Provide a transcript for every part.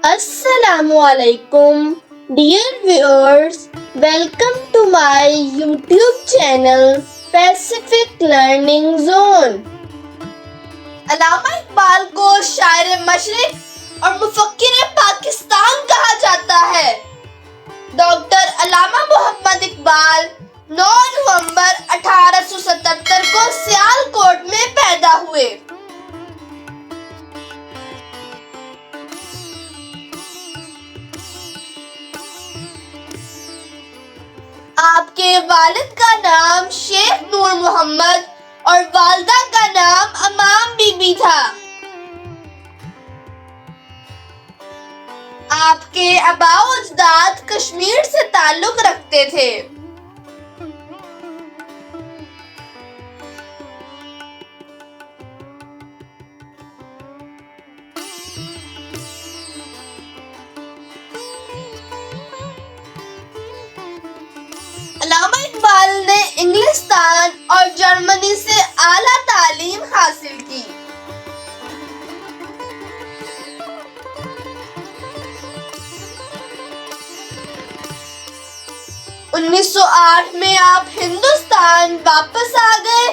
Assalamu alaikum, dear viewers. Welcome to my YouTube channel Pacific Learning Zone. علامہ اقبال کو شاعر مشرق اور مفکر پاکستان کہا جاتا ہے۔ ڈاکٹر علامہ محمد اقبال 9 نومبر 1877 کو سیالکوٹ میں پیدا ہوئے۔ آپ کے والد کا نام شیخ نور محمد اور والدہ کا نام امام بی بی تھا۔ آپ کے آباء و اجداد کشمیر سے تعلق رکھتے تھے۔ علامہ اقبال نے انگلستان اور جرمنی سے اعلیٰ تعلیم حاصل کی۔ انیس سو 8 میں آپ ہندوستان واپس آ گئے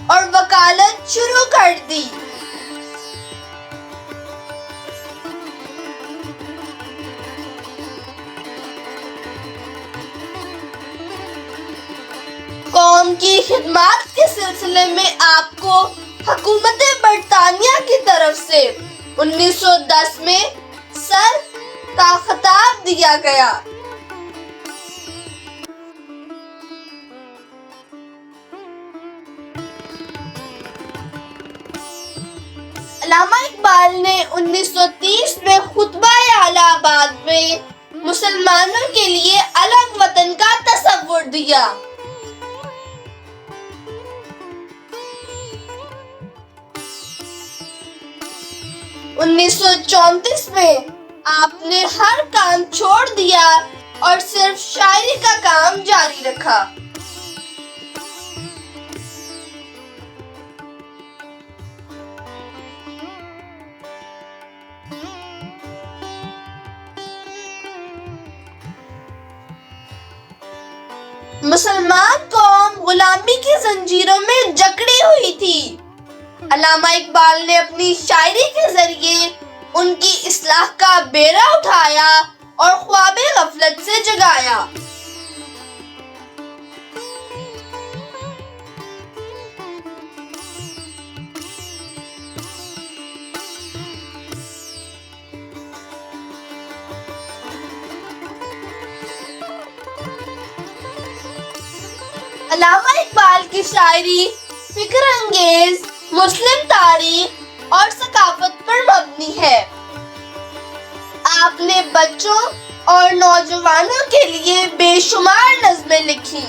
اور وکالت شروع کر دی۔ قوم کی خدمات کے سلسلے میں آپ کو حکومت برطانیہ کی طرف سے 1910 میں سر کا خطاب دیا گیا۔ علامہ اقبال نے 1930 میں خطبہ اعلی آباد میں مسلمانوں کے لیے الگ وطن کا تصور دیا۔ 1934 میں آپ نے ہر کام چھوڑ دیا اور صرف شاعری کا کام جاری رکھا۔ مسلمان قوم غلامی کی زنجیروں میں جکڑی ہوئی تھی۔ علامہ اقبال نے اپنی شاعری کے ذریعے ان کی اصلاح کا بیڑا اٹھایا اور خواب غفلت سے جگایا۔ علامہ اقبال کی شاعری فکر انگیز، مسلم تاریخ اور ثقافت پر مبنی ہے۔ آپ نے بچوں اور نوجوانوں کے لیے بے شمار نظمیں لکھی۔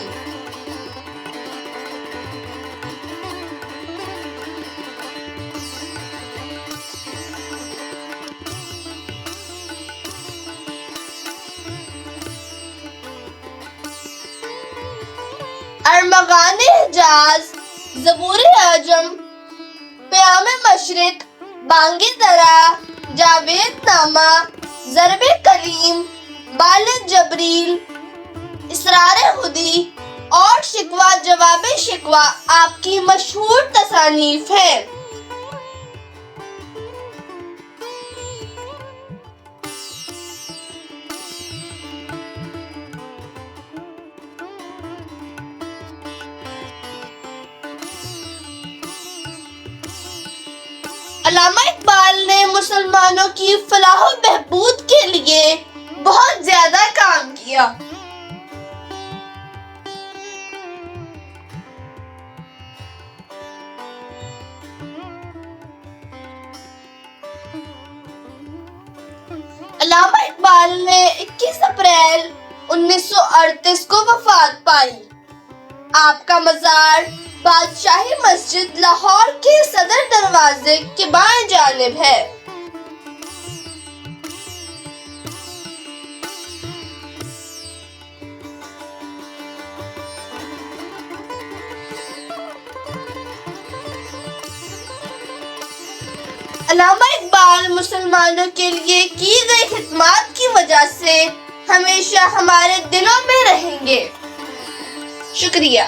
ارمغان حجاز، زبور عجم، پیام مشرق، بانگ درا، جاوید نامہ، ضرب کلیم، بال جبریل، اسرار خودی اور شکوہ جواب شکوہ آپ کی مشہور تصانیف ہیں۔ علامہ اقبال نے مسلمانوں کی فلاح و بہبود کے لیے بہت زیادہ کام کیا۔ علامہ اقبال نے 21 اپریل 1938 کو وفات پائی۔ آپ کا مزار بادشاہی مسجد لاہور کے صدر دروازے کے بائیں جانب ہے۔ علامہ اقبال مسلمانوں کے لیے کی گئی خدمات کی وجہ سے ہمیشہ ہمارے دلوں میں رہیں گے۔ شکریہ۔